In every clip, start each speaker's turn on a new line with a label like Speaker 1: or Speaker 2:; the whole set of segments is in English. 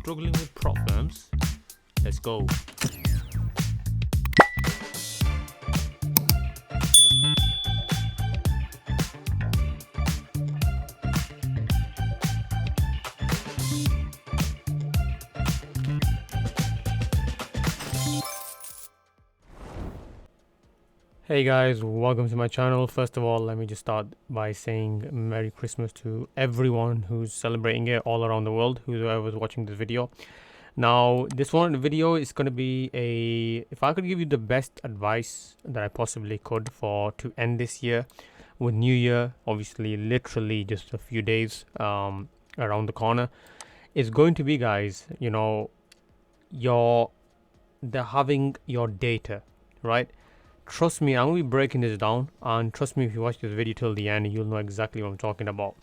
Speaker 1: struggling with Propfirms? Let's go. Hey guys, welcome to my channel. First of all, let me just start by saying Merry Christmas to everyone who's celebrating it all around the world, whoever's watching this video. Now, this one video is going to be if I could give you the best advice that I possibly could to end this year with New Year, obviously literally just a few days around the corner, is going to be, guys, they're having your data, right? Trust me, I'm going to be breaking this down, and trust me, if you watch this video till the end, you'll know exactly what I'm talking about.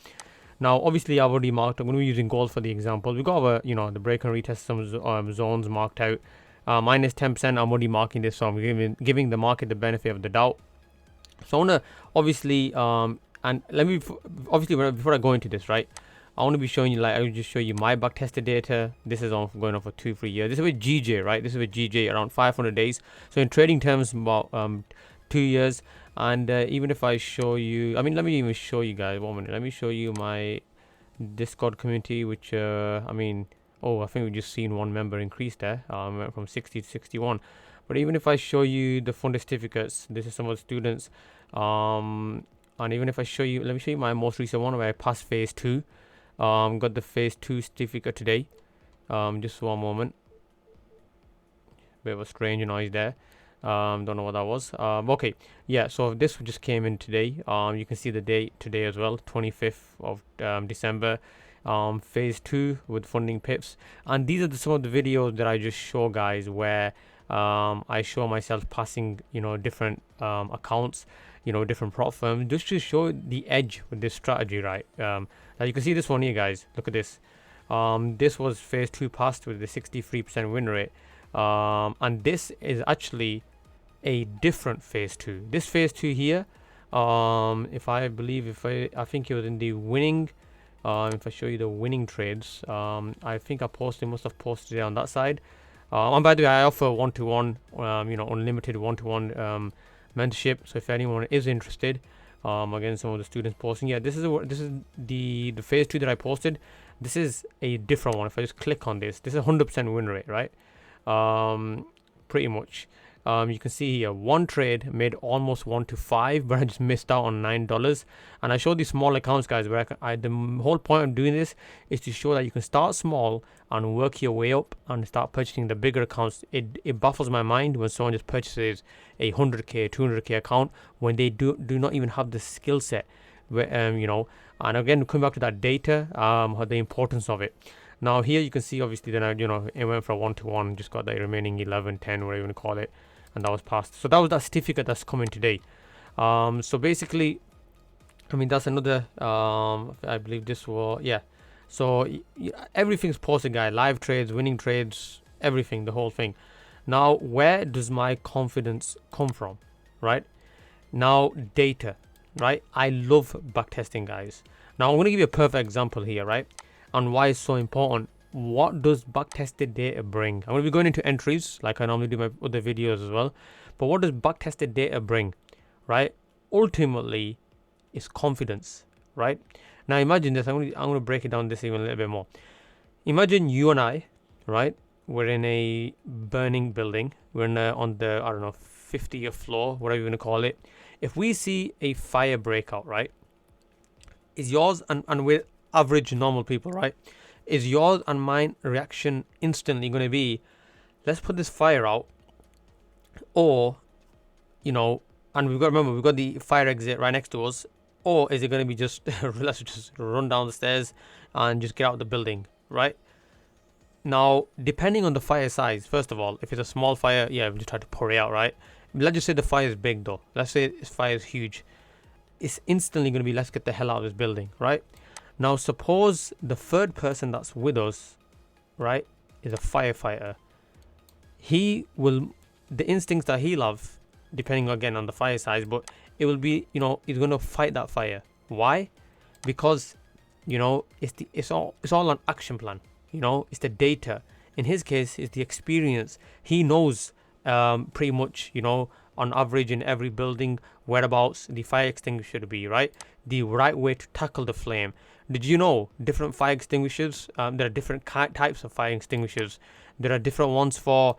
Speaker 1: Now, obviously, I've already marked, I'm going to be using gold for the example. We've got our, the break and retest some zones marked out. Minus 10%, I'm already marking this, so I'm giving the market the benefit of the doubt. So I want to, obviously, and let me, obviously, before I go into this, right, I want to be showing you, I will just show you my backtested data. This is going on for 2-3 years. This is with GJ, right? This is with GJ around 500 days. So in trading terms, about 2 years. And even if I show you, let me even show you guys 1 minute. Let me show you my Discord community, which I think we just seen one member increase there. Went from 60 to 61. But even if I show you the funded certificates, this is some of the students. And even if I show you, let me show you my most recent one where I passed phase 2. Got the phase 2 certificate today. Just 1 moment. Bit of a strange noise there. Don't know what that was. Okay, yeah, so this just came in today. You can see the date today as well, 25th of December. Phase 2 with funding pips, and these are some of the videos that I just show, guys, where I show myself passing different accounts, different prop firms, just to show the edge with this strategy, right? Now you can see this one here, guys. Look at this. This was phase 2 passed with the 63% win rate. And this is actually a different phase 2. This phase 2 here, I think it was in the winning. If I show you the winning trades, I think must have posted it on that side. And by the way, I offer 1-to-1, unlimited 1-to-1 mentorship. So if anyone is interested, again, some of the students posting, yeah, this is the phase 2 that I posted. This is a different one. If I just click on this is 100% win rate, right? Pretty much. You can see here, one trade made almost 1-to-5, but I just missed out on $9. And I showed these small accounts, guys, where the whole point of doing this is to show that you can start small and work your way up and start purchasing the bigger accounts. It baffles my mind when someone just purchases a 100k, 200k account when they do not even have the skill set. Where and again, coming back to that data, the importance of it. Now here you can see, obviously, then it went for 1-to-1, just got the remaining 11, 10, whatever you want to call it, and that was passed. So that was that certificate that's coming today. So basically, that's another, I believe this was, yeah. So everything's posted, guys. Live trades, winning trades, everything, the whole thing. Now, where does my confidence come from, right? Now, data, right? I love backtesting, guys. Now, I'm going to give you a perfect example here, right? And why it's so important. What does backtested data bring? I'm going to be going into entries like I normally do my other videos as well. But what does backtested data bring, right? Ultimately, it's confidence, right? Now imagine this. I'm going to break it down this even a little bit more. Imagine you and I, right? We're in a burning building. We're on the 50th floor, whatever you want to call it. If we see a fire breakout, right? Is yours and we're average normal people, right? Is yours and mine reaction instantly going to be, let's put this fire out, or and we've got the fire exit right next to us, or is it going to be just let's just run down the stairs and just get out of the building, right? Now, depending on the fire size, first of all, if it's a small fire, yeah, we just try to pour it out, right? Let's just say the fire is big, though. Let's say this fire is huge. It's instantly going to be, let's get the hell out of this building, right? Now, suppose the third person that's with us, right, is a firefighter. The instincts that he'll have, depending again on the fire size, but it will be, he's going to fight that fire. Why? Because, it's all an action plan, It's the data. In his case, it's the experience. He knows pretty much, on average in every building whereabouts the fire extinguisher should be, right? The right way to tackle the flame. Did you know different fire extinguishers? There are different types of fire extinguishers. There are different ones for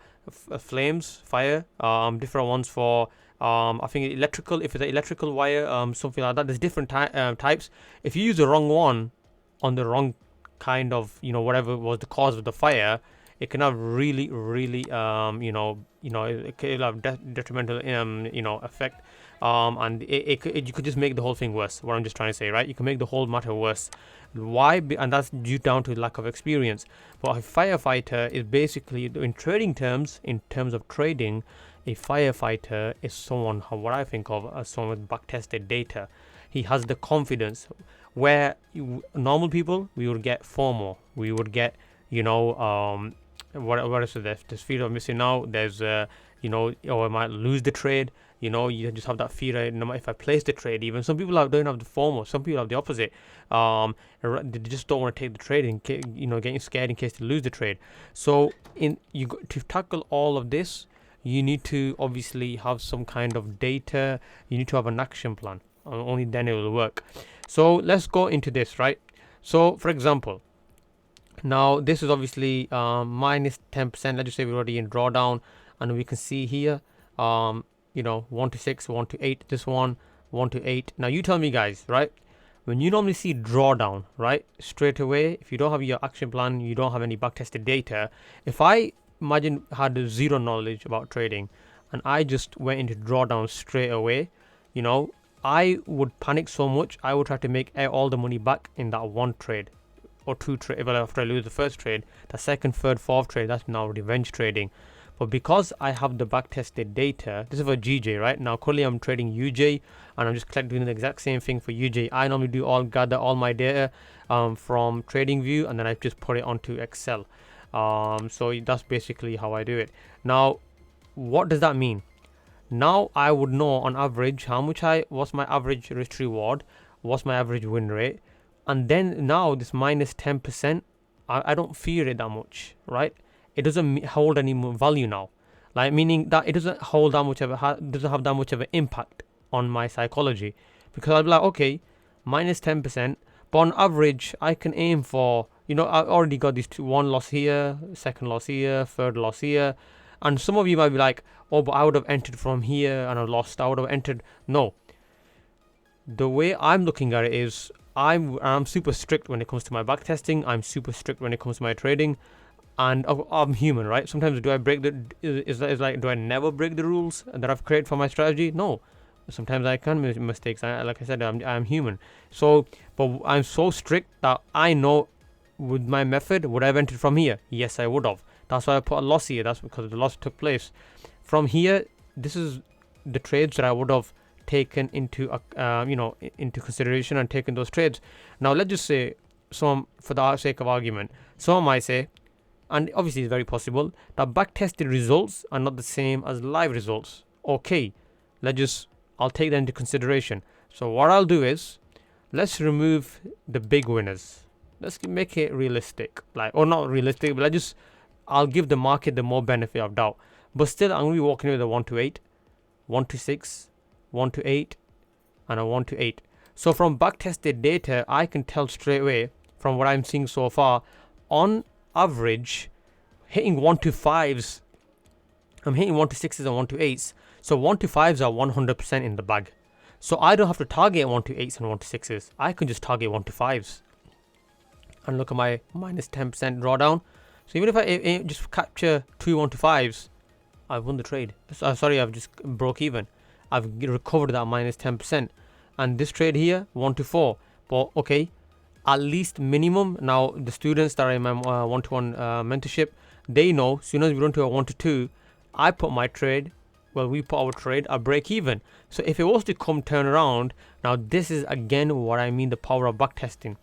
Speaker 1: flames, fire. Different ones for I think electrical. If it's an electrical wire, something like that. There's different types. If you use the wrong one on the wrong kind of whatever was the cause of the fire, it can have really it could have detrimental effect, and you could just make the whole thing worse. What I'm just trying to say, right? You can make the whole matter worse. Why? And that's due down to lack of experience. But a firefighter is basically, in trading terms, in terms of trading, a firefighter is someone, what I think of as someone with backtested data. He has the confidence where normal people, we would get FOMO, we would get what is it? This fear of missing out. There's I might lose the trade. You just have that fear. No matter if I place the trade, even some people don't have the FOMO. Some people have the opposite. They just don't want to take the trade, and getting scared in case they lose the trade. So to tackle all of this, you need to obviously have some kind of data. You need to have an action plan. Only then it will work. So let's go into this, right? So for example, now this is obviously minus 10%. Let's just say we're already in drawdown, and we can see here 1 to 6, 1 to 8, this one 1 to 8. Now you tell me, guys, right, when you normally see drawdown, right, straight away, if you don't have your action plan, you don't have any backtested data. If I imagine had zero knowledge about trading and I just went into drawdown straight away, I would panic so much. I would try to make all the money back in that one trade or two trade. Well, after I lose the first trade, the second, third, fourth trade, that's now revenge trading. But because I have the backtested data, this is for GJ, right? Now currently I'm trading UJ, and I'm just doing the exact same thing for UJ. I normally gather all my data from TradingView, and then I just put it onto Excel. So that's basically how I do it. Now, what does that mean? Now I would know on average what's my average risk reward, what's my average win rate, and then now this minus 10%, I don't fear it that much, right? It doesn't hold any more value now, like meaning that it doesn't hold that much of doesn't have that much of an impact on my psychology, because I'll be like, okay, minus 10%, but on average I can aim for, I already got these one loss here, second loss here, third loss here. And some of you might be like, oh, but I would have entered from here and I lost. I would have entered. No. The way I'm looking at it is I'm super strict when it comes to my backtesting. I'm super strict when it comes to my trading. And I'm human, right? Sometimes do I break do I never break the rules that I've created for my strategy? No. Sometimes I can make mistakes. Like I said, I'm human. So, but I'm so strict that I know with my method, would I have entered from here? Yes, I would have. That's why I put a loss here. That's because the loss took place. From here, this is the trades that I would have taken into into consideration and taken those trades. Now let's just say, for the sake of argument, someone might say, and obviously it's very possible, that backtested results are not the same as live results. Okay, I'll take that into consideration. So what I'll do is, let's remove the big winners. Let's make it realistic, or not realistic, but I'll give the market the more benefit of doubt. But still, I'm going to be walking with a 1 to 8, 1 to 6, 1 to 8, and a 1 to 8. So from backtested data, I can tell straight away, from what I'm seeing so far, on average, hitting 1 to 5s, I'm hitting 1 to 6s and 1 to 8s. So 1 to 5s are 100% in the bag. So I don't have to target 1 to 8s and 1 to 6s. I can just target 1 to 5s. And look at my minus 10% drawdown. So even if I just capture 2 1 to 5s, I've won the trade. I've just broke even. I've recovered that minus 10%. And this trade here, 1 to 4. But okay, at least minimum. Now the students that are in my one-to-one mentorship, they know as soon as we run to a 1 to 2, I put my trade. Well, we put our trade at break even. So if it was to turn around, now this is again what I mean, the power of backtesting.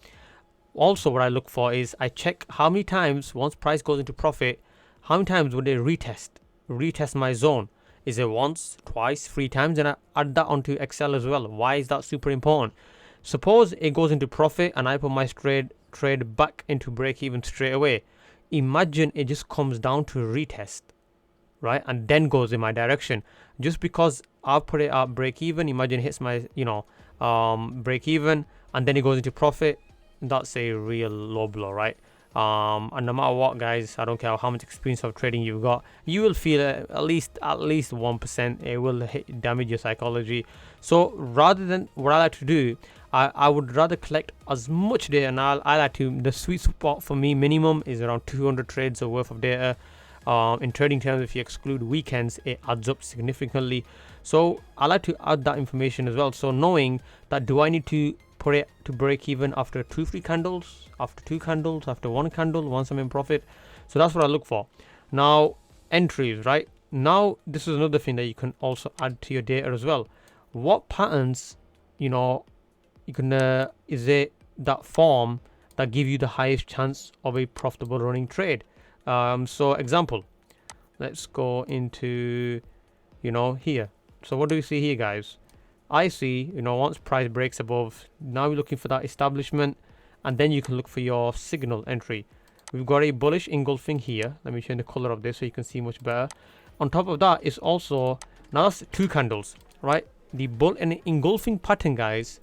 Speaker 1: Also, what I look for is I check how many times, once price goes into profit, how many times would they retest my zone. Is it once, twice, 3 times? And I add that onto Excel as well. Why is that super important? Suppose it goes into profit and I put my trade back into break even straight away. imagine it just comes down to retest, right, and then goes in my direction. Just because I've put it at break even, imagine it hits my break even and then it goes into profit, that's a real low blow, right? And no matter what, guys, I don't care how much experience of trading you've got, you will feel it at least 1%. It will damage your psychology. So rather than, what I like to do, I would rather collect as much data, and I like to, the sweet spot for me minimum is around 200 trades worth of data. In trading terms, if you exclude weekends, it adds up significantly. So I like to add that information as well. So knowing that, do I need to put it to break even after 2 free candles, after 2 candles, after 1 candle, once I'm in profit? So that's what I look for. Now, entries, right? Now, this is another thing that you can also add to your data as well. What patterns, you can, is it that form that give you the highest chance of a profitable running trade? So example, let's go into, here. So what do we see here, guys? I see, once price breaks above, now we're looking for that establishment, and then you can look for your signal entry. We've got a bullish engulfing here. Let me change the color of this so you can see much better. On top of that is also, now that's 2 candles, right? The bull and engulfing pattern, guys,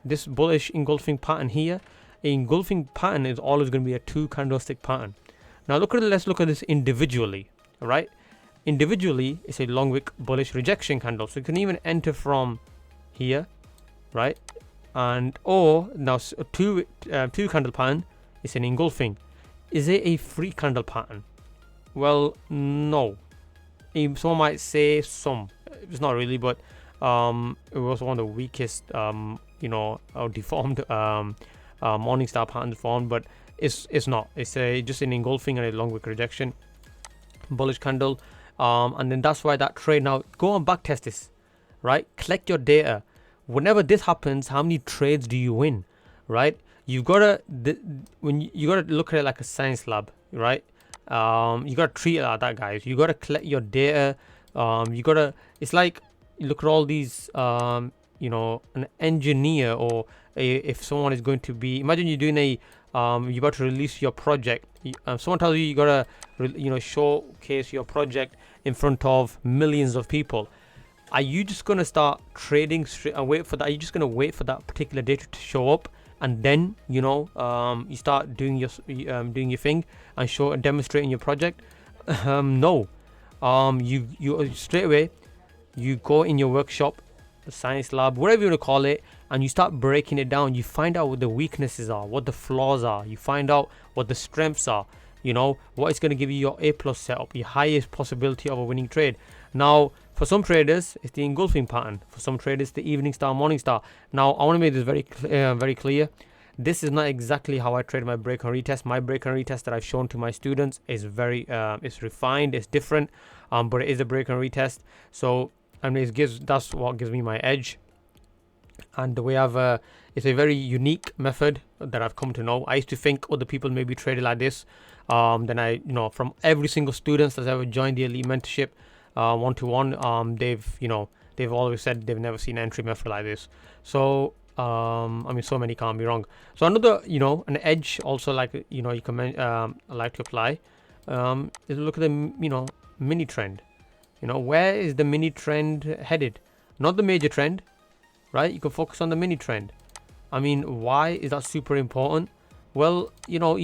Speaker 1: this bullish engulfing pattern here, a engulfing pattern is always going to be a 2 candlestick pattern. Now let's look at this individually, right? Individually, it's a long wick bullish rejection candle. So you can even enter from here, right? And or now two candle pattern is an engulfing. Is it a 3 candle pattern? Well, no. Someone might say some. It's not really, but it was one of the weakest, deformed morning star patterns formed, but it's not. It's just an engulfing and a long wick rejection bullish candle, and then that's why that trade. Now go and backtest this, right? Collect your data. Whenever this happens, how many trades do you win, right? You gotta you gotta look at it like a science lab, right? You gotta treat it like that, guys. You gotta collect your data. It's like, you look at all these, an engineer, or if someone is going to be, imagine you're doing a, you're about to release your project. Someone tells you you gotta, showcase your project in front of millions of people. Are you just gonna start trading straight and wait for that? Are you just gonna wait for that particular data to show up, and then you start doing your thing and demonstrating your project? No. You straight away, you go in your workshop, the science lab, whatever you want to call it, and you start breaking it down. You find out what the weaknesses are, what the flaws are. You find out what the strengths are. What is going to give you your A+ setup, your highest possibility of a winning trade. Now, for some traders, it's the engulfing pattern. For some traders, the evening star, morning star. Now, I want to make this very clear. This is not exactly how I trade my break and retest. My break and retest that I've shown to my students is it's refined, it's different, but it is a break and retest. So, that's what gives me my edge. And the way it's a very unique method that I've come to know. I used to think other people maybe traded like this. Then from every single student that's ever joined the elite mentorship, 1-to-1, they've always said they've never seen an entry method like this. So so many can't be wrong. So another, an edge also, like, you can like to apply, is look at the mini trend. Where is the mini trend headed? Not the major trend, right? You can focus on the mini trend. Why is that super important? Well, if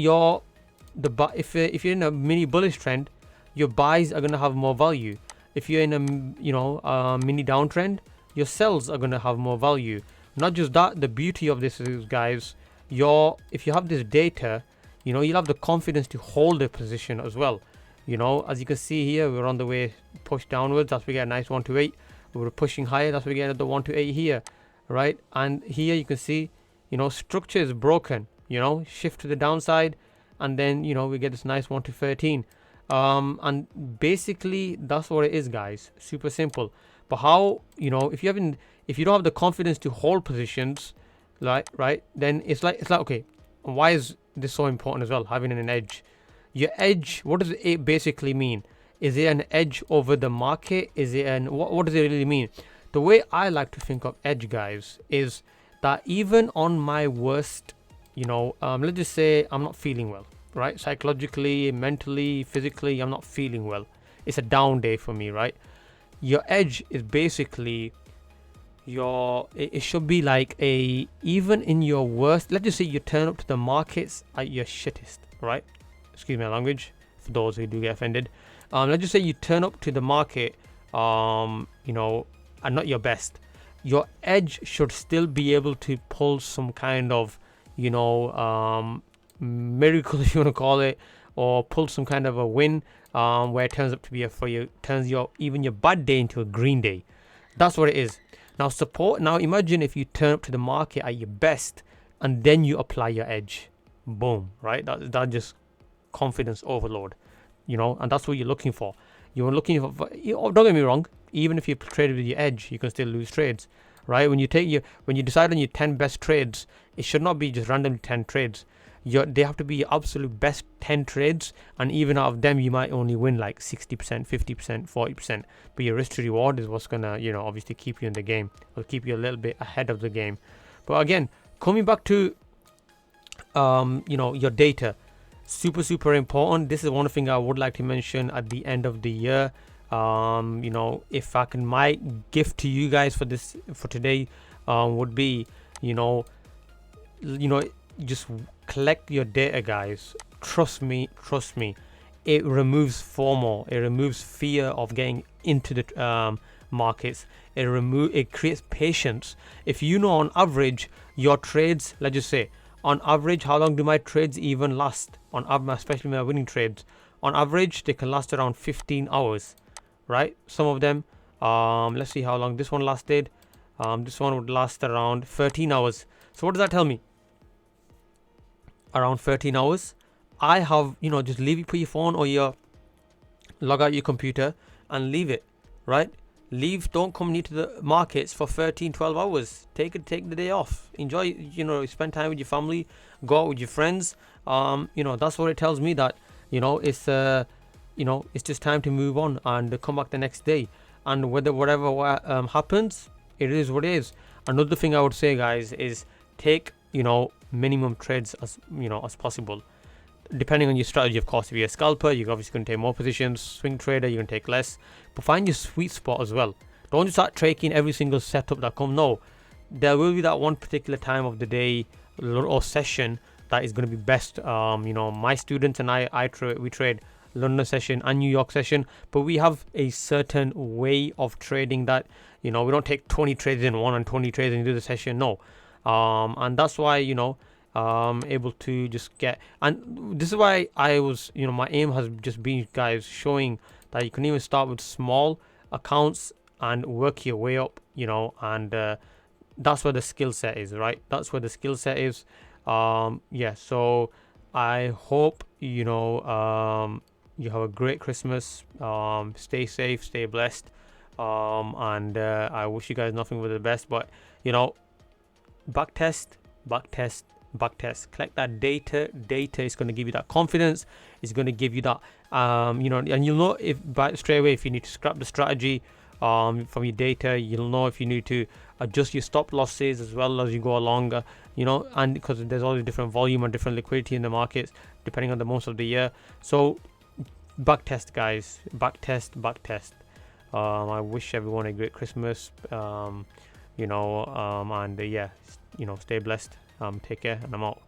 Speaker 1: you're in a mini bullish trend, your buys are going to have more value. If you're in a mini downtrend, your sells are going to have more value. Not just that, the beauty of this is, guys, if you have this data, you'll have the confidence to hold a position as well. As you can see here, we're on the way push downwards. That's where we get a nice 128. We're pushing higher. That's where we get another 128 here, right? And here you can see, structure is broken. Shift to the downside, and then we get this nice 1 to 13. And basically that's what it is, guys. Super simple. But how, if you don't have the confidence to hold positions, right, then it's like okay, why is this so important as well, having an edge? Your edge, what does it basically mean? Is it an edge over the market? Is it what does it really mean? The way I like to think of edge, guys, is that even on my worst, let's just say I'm not feeling well, right? Psychologically, mentally, physically, I'm not feeling well. It's a down day for me, right? Your edge is basically it should be like a, even in your worst, let's just say you turn up to the markets at your shittest, right? Excuse my language for those who do get offended. Let's just say you turn up to the market, you know, and not your best. Your edge should still be able to pull some kind of, you know, miracle, if you want to call it, or pull some kind of a win, where it turns up to be turns your even your bad day into a green day. That's what it is. Now support. Now imagine if you turn up to the market at your best, and then you apply your edge. Boom, right? That just confidence overload, you know, and that's what you're looking for. You're looking for. Don't get me wrong. Even if you trade with your edge, you can still lose trades, right? When you decide on your 10 best trades, it should not be just randomly 10 trades. They have to be your absolute best 10 trades, and even out of them you might only win like 60%, 50%, 40%, but your risk to reward is what's gonna, you know, obviously keep you in the game, or keep you a little bit ahead of the game. But again, coming back to you know, your data, super important. This is one thing I would like to mention at the end of the year. You know, if I can, my gift to you guys for today would be, you know, just collect your data, guys. Trust me, it removes FOMO, it removes fear of getting into the markets. It creates patience. If you know on average your trades, let's just say on average, how long do my trades even last? On average, especially my winning trades, on average they can last around 15 hours, right? Some of them, let's see how long this one lasted. This one would last around 13 hours. So what does that tell me? Around 13 hours. I have, you know, just leave it, put your phone or your log out your computer and leave it, right? Don't come near to the markets for 13-12 hours. Take the day off, enjoy, you know, spend time with your family, go out with your friends. You know, that's what it tells me, that, you know, it's you know, it's just time to move on and come back the next day, and whatever happens, it is what it is. Another thing I would say, guys, is take, you know, minimum trades as, you know, as possible, depending on your strategy. Of course, if you're a scalper, you're obviously going to take more positions. Swing trader, you're going to take less, but find your sweet spot as well. Don't just start trading every single setup that comes. No, there will be that one particular time of the day or session that is going to be best. You know, my students and we trade London session and New York session, but we have a certain way of trading that, you know, we don't take 20 trades in one and 20 trades and do the session. No. And that's why, you know, able to just get, and this is why I was, you know, my aim has just been, guys, showing that you can even start with small accounts and work your way up, you know, and that's where the skill set is, right? That's where the skill set is. Yeah, so I hope, you know, you have a great Christmas. Stay safe, stay blessed, and I wish you guys nothing but the best. But, you know, backtest. Collect that data. Data is going to give you that confidence. It's going to give you that, you know, and you'll know if straight away if you need to scrap the strategy from your data. You'll know if you need to adjust your stop losses as well as you go along, you know, and because there's always different volume and different liquidity in the markets depending on the months of the year. So backtest, guys, backtest. I wish everyone a great Christmas, you know, and yeah, you know, stay blessed, take care, and I'm out.